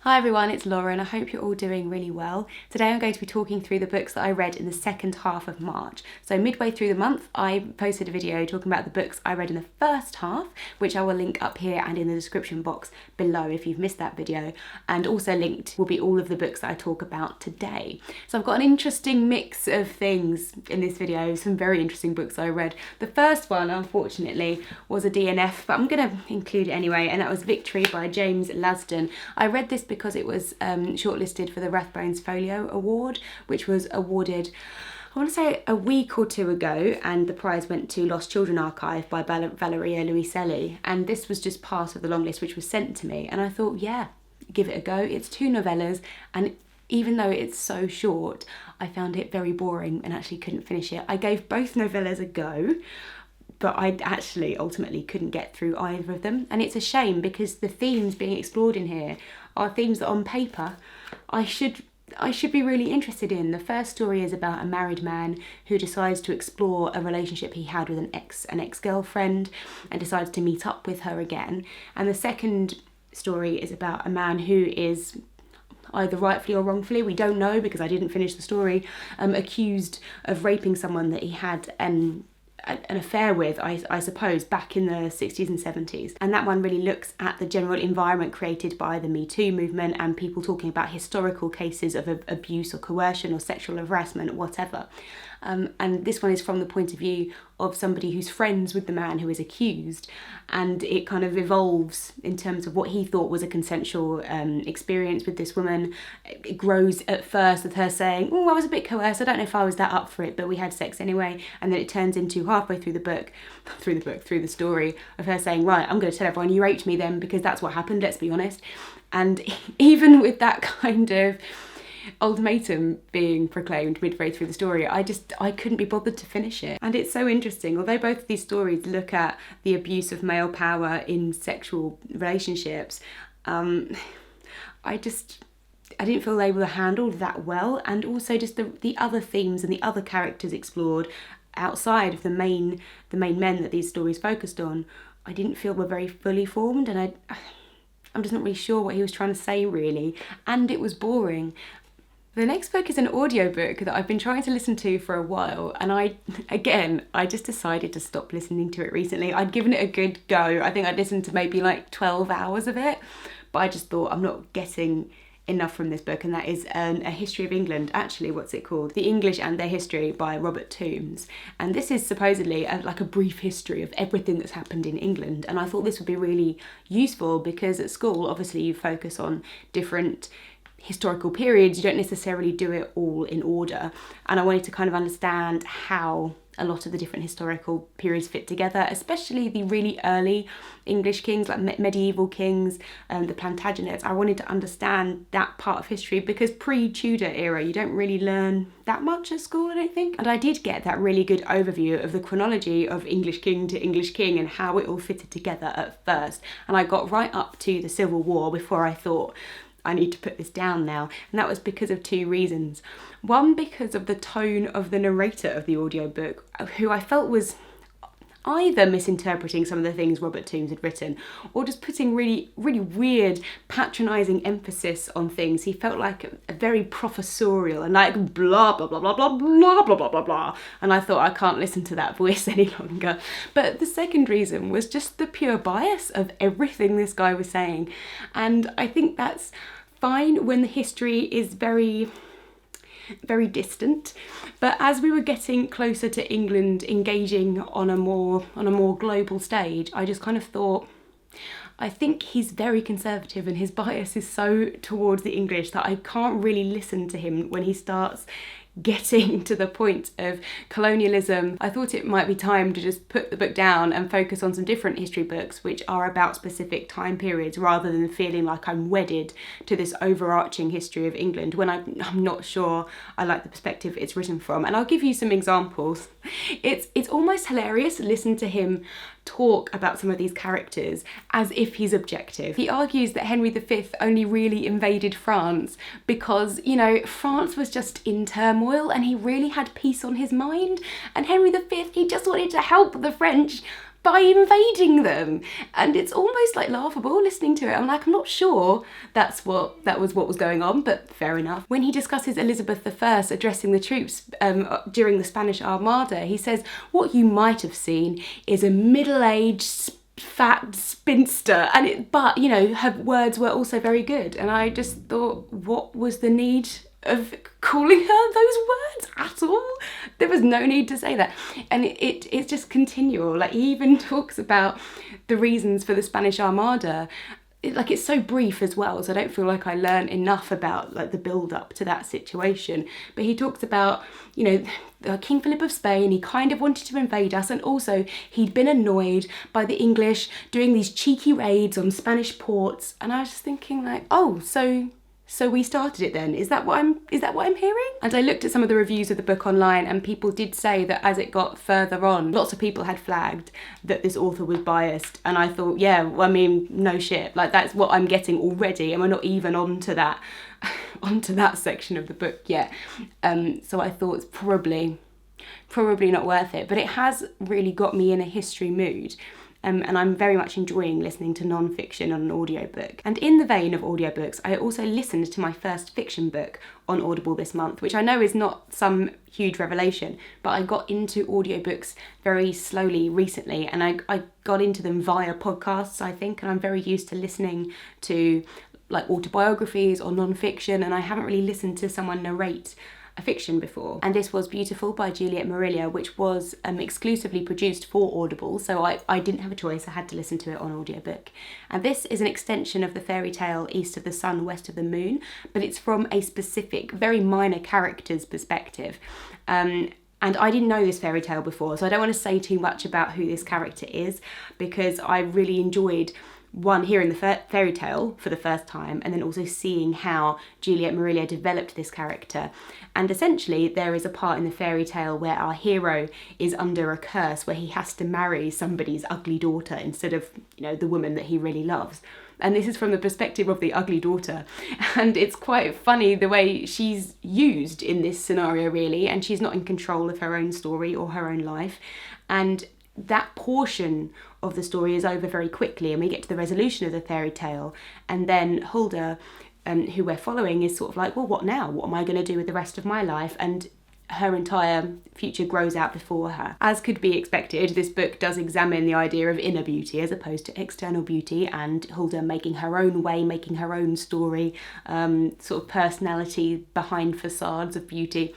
Hi everyone, it's Lauren. I hope you're all doing really well. Today I'm going to be talking through the books that I read in the second half of March. So midway through the month, I posted a video talking about the books I read in the first half, which I will link up here and in the description box below if you've missed that video. And also linked will be all of the books that I talk about today. So I've got an interesting mix of things in this video, some very interesting books I read. The first one, unfortunately, was a DNF, but I'm going to include it anyway, and that was Victory by James Lasdon. I read this because it was shortlisted for the Rathbones Folio Award, which was awarded, I want to say, a week or two ago, and the prize went to Lost Children Archive by Valeria Luiselli, and this was just part of the long list which was sent to me, and I thought, yeah, give it a go. It's 2 novellas, and even though it's so short, I found it very boring and actually couldn't finish it. I gave both novellas a go, but I actually ultimately couldn't get through either of them, and it's a shame because the themes being explored in here are themes that on paper I should be really interested in. The first story is about a married man who decides to explore a relationship he had with an ex-girlfriend and decides to meet up with her again, and the second story is about a man who is, either rightfully or wrongfully, we don't know because I didn't finish the story, accused of raping someone that he had an affair with, I suppose, back in the 60s and 70s. And that one really looks at the general environment created by the Me Too movement and people talking about historical cases of abuse or coercion or sexual harassment, whatever. And this one is from the point of view of somebody who's friends with the man who is accused, and it kind of evolves in terms of what he thought was a consensual experience with this woman. It grows at first with her saying, oh, I was a bit coerced, I don't know if I was that up for it, but we had sex anyway, and then it turns into halfway through the story of her saying, right, I'm going to tell everyone you raped me then because that's what happened, let's be honest. And even with that kind of ultimatum being proclaimed midway through the story, I couldn't be bothered to finish it. And it's so interesting, although both of these stories look at the abuse of male power in sexual relationships, I didn't feel they were handled that well, and also just the other themes and the other characters explored outside of the main men that these stories focused on, I didn't feel were very fully formed, and I'm just not really sure what he was trying to say really, and it was boring. The next book is an audiobook that I've been trying to listen to for a while, and I just decided to stop listening to it recently. I'd given it a good go. I think I'd listened to maybe like 12 hours of it, but I just thought I'm not getting enough from this book, and that is A History of England. Actually, what's it called? The English and Their History by Robert Toombs. And this is supposedly like a brief history of everything that's happened in England, and I thought this would be really useful because at school, obviously, you focus on different historical periods, you don't necessarily do it all in order, and I wanted to kind of understand how a lot of the different historical periods fit together, especially the really early English kings, like medieval kings, the Plantagenets. I wanted to understand that part of history because pre-Tudor era you don't really learn that much at school, I don't think. And I did get that really good overview of the chronology of English king to English king and how it all fitted together at first, and I got right up to the Civil War before I thought, I need to put this down now, and that was because of 2 reasons. One, because of the tone of the narrator of the audiobook, who I felt was either misinterpreting some of the things Robert Toombs had written or just putting really, really weird, patronising emphasis on things. He felt like a very professorial and like blah, blah, blah, blah, blah, blah, blah, blah, blah, blah. And I thought I can't listen to that voice any longer. But the second reason was just the pure bias of everything this guy was saying. And I think that's fine when the history is very distant, but as we were getting closer to England engaging on a more global stage, I just kind of thought, I think he's very conservative and his bias is so towards the English that I can't really listen to him when he starts getting to the point of colonialism. I thought it might be time to just put the book down and focus on some different history books which are about specific time periods, rather than feeling like I'm wedded to this overarching history of England when I'm not sure I like the perspective it's written from. And I'll give you some examples. It's almost hilarious to listen to him talk about some of these characters as if he's objective. He argues that Henry V only really invaded France because, you know, France was just in turmoil and he really had peace on his mind, and Henry V, he just wanted to help the French by invading them. And it's almost like laughable listening to it. I'm like, I'm not sure that was what was going on, but fair enough. When he discusses Elizabeth I addressing the troops during the Spanish Armada, he says, what you might have seen is a middle-aged fat spinster, but you know, her words were also very good, and I just thought, what was the need of calling her those words at all? There was no need to say that. And it's just continual. Like, he even talks about the reasons for the Spanish Armada. It's so brief as well, so I don't feel like I learned enough about like the build up to that situation. But he talks about, you know, King Philip of Spain, he kind of wanted to invade us, and also he'd been annoyed by the English doing these cheeky raids on Spanish ports. And I was just thinking like, oh, so we started it then? Is that what I'm hearing? And I looked at some of the reviews of the book online, and people did say that as it got further on, lots of people had flagged that this author was biased. And I thought, yeah, well, I mean, no shit. Like, that's what I'm getting already, and we're not even onto that section of the book yet. So I thought it's probably not worth it. But it has really got me in a history mood. And I'm very much enjoying listening to non-fiction on an audiobook. And in the vein of audiobooks, I also listened to my first fiction book on Audible this month, which I know is not some huge revelation, but I got into audiobooks very slowly recently, and I got into them via podcasts, I think, and I'm very used to listening to like autobiographies or non-fiction, and I haven't really listened to someone narrate a fiction before. And this was Beautiful by Juliet Marillier, which was exclusively produced for Audible, so I didn't have a choice, I had to listen to it on audiobook. And this is an extension of the fairy tale East of the Sun, West of the Moon, but it's from a specific, very minor character's perspective. And I didn't know this fairy tale before, so I don't want to say too much about who this character is, because I really enjoyed hearing the fairy tale for the first time, and then also seeing how Juliet Marillier developed this character. And essentially there is a part in the fairy tale where our hero is under a curse, where he has to marry somebody's ugly daughter instead of, you know, the woman that he really loves. And this is from the perspective of the ugly daughter. And it's quite funny the way she's used in this scenario, really, and she's not in control of her own story or her own life. And that portion of the story is over very quickly, and we get to the resolution of the fairy tale, and then Hulda, who we're following, is sort of like, well, what now? What am I going to do with the rest of my life? And her entire future grows out before her. As could be expected, this book does examine the idea of inner beauty as opposed to external beauty, and Hulda making her own way, making her own story, sort of personality behind facades of beauty.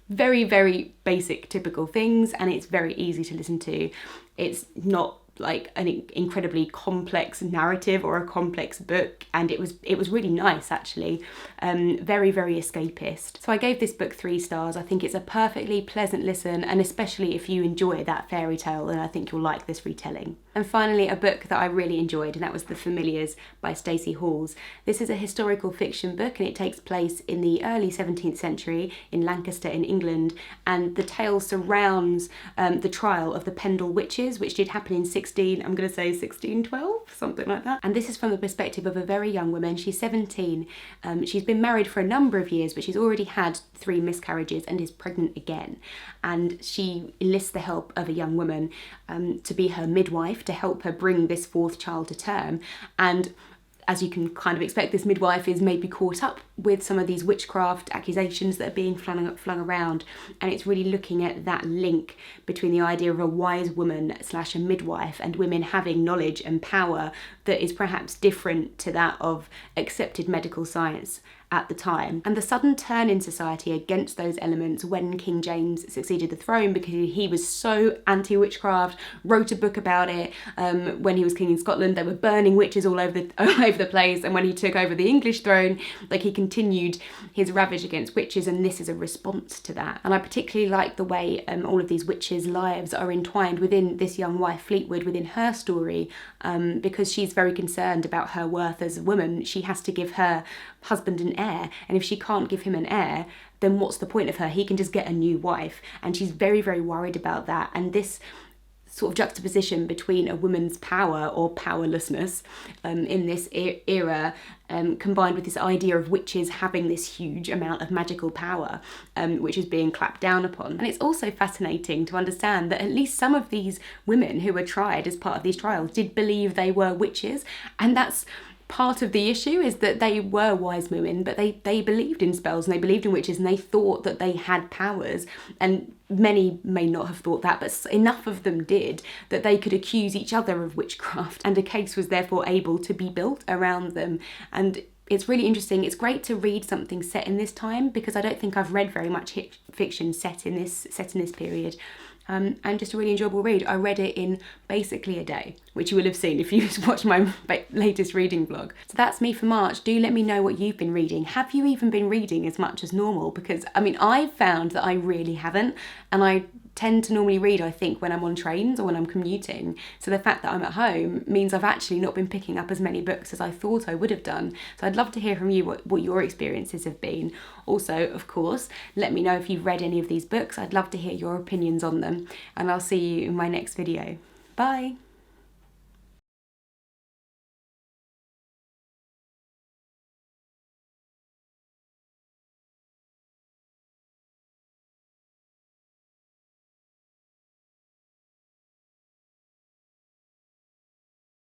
Very, very basic, typical things, and it's very easy to listen to. It's not like an incredibly complex narrative or a complex book, and it was really nice, actually. Very, very escapist. So I gave this book 3 stars. I think it's a perfectly pleasant listen, and especially if you enjoy that fairy tale, then I think you'll like this retelling. And finally, a book that I really enjoyed, and that was The Familiars by Stacey Halls. This is a historical fiction book, and it takes place in the early 17th century in Lancaster in England, and the tale surrounds the trial of the Pendle Witches, which did happen in 1612, something like that. And this is from the perspective of a very young woman. She's 17. She's been married for a number of years, but she's already had 3 miscarriages and is pregnant again. And she enlists the help of a young woman to be her midwife, to help her bring this 4th child to term. And as you can kind of expect, this midwife is maybe caught up with some of these witchcraft accusations that are being flung around, and it's really looking at that link between the idea of a wise woman / a midwife and women having knowledge and power that is perhaps different to that of accepted medical science at the time, and the sudden turn in society against those elements when King James succeeded the throne, because he was so anti-witchcraft, wrote a book about it. When he was king in Scotland, they were burning witches all over the place, and when he took over the English throne, like, he continued his ravage against witches, and this is a response to that. And I particularly like the way all of these witches' lives are entwined within this young wife Fleetwood, within her story, because she's very concerned about her worth as a woman. She has to give her husband an heir, and if she can't give him an heir, then what's the point of her? He can just get a new wife, and she's very, very worried about that. And this sort of juxtaposition between a woman's power or powerlessness in this era, combined with this idea of witches having this huge amount of magical power, which is being clapped down upon. And it's also fascinating to understand that at least some of these women who were tried as part of these trials did believe they were witches, and that's part of the issue, is that they were wise women, but they believed in spells and they believed in witches and they thought that they had powers, and many may not have thought that, but enough of them did that they could accuse each other of witchcraft, and a case was therefore able to be built around them. And it's really interesting. It's great to read something set in this time, because I don't think I've read very much fiction set in this period. And just a really enjoyable read. I read it in basically a day, which you will have seen if you watched my latest reading vlog. So that's me for March. Do let me know what you've been reading. Have you even been reading as much as normal? Because I mean, I've found that I really haven't, and I tend to normally read, I think, when I'm on trains or when I'm commuting. So the fact that I'm at home means I've actually not been picking up as many books as I thought I would have done. So I'd love to hear from you what your experiences have been. Also, of course, let me know if you've read any of these books. I'd love to hear your opinions on them, and I'll see you in my next video. Bye!